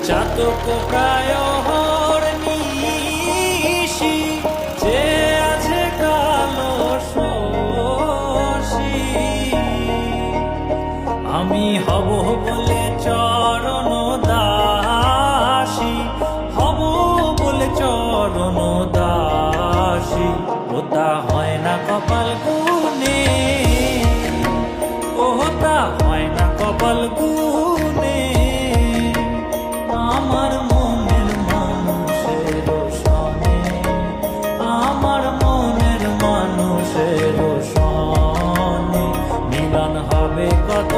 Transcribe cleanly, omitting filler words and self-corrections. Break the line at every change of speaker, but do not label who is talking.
চাতক প্রায় নিশি যে আছে কালো শশী আমি হব বলে চরণ দাসী হব বলে চরণ দাসী ওটা হয় না কপাল গুনে ওটা হয় না কপাল গুনে আমার মনের মানুষের সনে আমার মনের মানুষের সনে মিলন হবে কত